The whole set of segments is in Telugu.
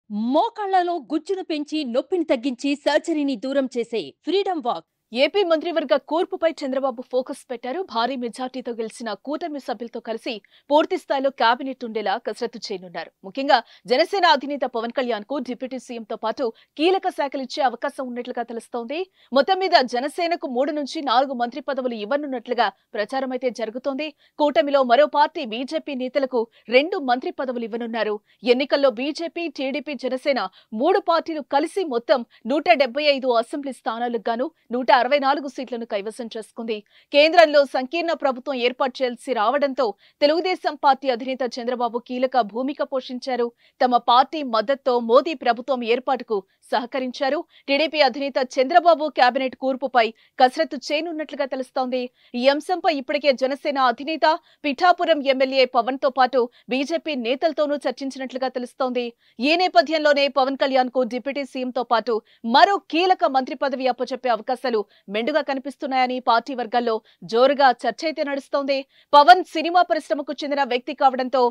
మోకాళ్లలో గుజ్జును పెంచి నొప్పిని తగ్గించి సర్జరీని దూరం చేసే ఫ్రీడమ్ వాక్. ఏపీ మంత్రివర్గ కూర్పుపై చంద్రబాబు ఫోకస్ పెట్టారు. భారీ మెజార్టీతో గెలిచిన కూటమి సభ్యులతో కలిసి పూర్తి స్థాయిలో కేబినెట్ ఉండేలా కసరత్తు చేయనున్నారు. ముఖ్యంగా జనసేన అధినేత పవన్ కళ్యాణ్ కు డిప్యూటీ సీఎంతో పాటు కీలక శాఖలు ఇచ్చే అవకాశం ఉన్నట్లుగా తెలుస్తోంది. మొత్తం మీద జనసేనకు 3 నుంచి 4 మంత్రి పదవులు ఇవ్వనున్నట్లుగా ప్రచారం అయితే జరుగుతోంది. కూటమిలో మరో పార్టీ బీజేపీ నేతలకు 2 మంత్రి పదవులు ఇవ్వనున్నారు. ఎన్నికల్లో బీజేపీ, టీడీపీ, జనసేన 3 పార్టీలు కలిసి మొత్తం 175 అసెంబ్లీ స్థానాలకు గాను 164 సీట్లను కైవసం చేసుకుంది. కేంద్రంలో సంకీర్ణ ప్రభుత్వం ఏర్పాటు చేయాల్సి రావడంతో తెలుగుదేశం పార్టీ అధినేత చంద్రబాబు కీలక భూమిక పోషించారు. తమ పార్టీ మద్దతుతో మోదీ ప్రభుత్వం ఏర్పాటుకు సహకరించారు. టీడీపీ అధినేత చంద్రబాబు కేబినెట్ కూర్పుపై కసరత్తు చేయనున్నట్లుగా తెలుస్తోంది. ఈ అంశంపై ఇప్పటికే జనసేన అధినేత పిఠాపురం ఎమ్మెల్యే పవన్ తో పాటు బీజేపీ నేతలతోనూ చర్చించినట్లుగా తెలుస్తోంది. ఈ నేపథ్యంలోనే పవన్ కళ్యాణ్ కు డిప్యూటీ సీఎంతో పాటు మరో కీలక మంత్రి పదవి అప్పచెప్పే అవకాశాలు మెండుగా కనిపిస్తున్నాయని పార్టీ వర్గాల్లో జోరుగా చర్చ అయితే నడుస్తోంది. పవన్ సినిమా పరిశ్రమకు చెందిన వ్యక్తి కావడంతో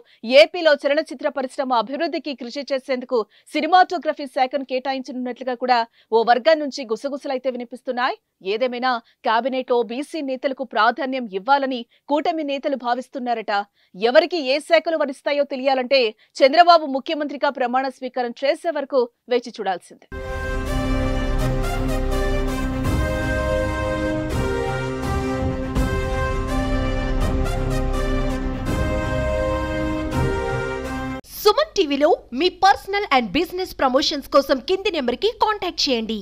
ఏపీలో చలనచిత్ర పరిశ్రమ అభివృద్ధికి కృషి చేసేందుకు సినిమాటోగ్రఫీ శాఖను కేటాయించనున్నట్లుగా కూడా ఓ వర్గం నుంచి గుసగుసలైతే వినిపిస్తున్నాయి. ఏదేమైనా కేబినెట్ లో బీసీ నేతలకు ప్రాధాన్యం ఇవ్వాలని కూటమి నేతలు భావిస్తున్నారట. ఎవరికి ఏ శాఖలు వరిస్తాయో తెలియాలంటే చంద్రబాబు ముఖ్యమంత్రిగా ప్రమాణ స్వీకారం చేసే వరకు వేచి చూడాల్సిందే. సుమన్ టీవీలో మీ పర్సనల్ అండ్ బిజినెస్ ప్రమోషన్స్ కోసం కింది నెంబర్కి కాంటాక్ట్ చేయండి.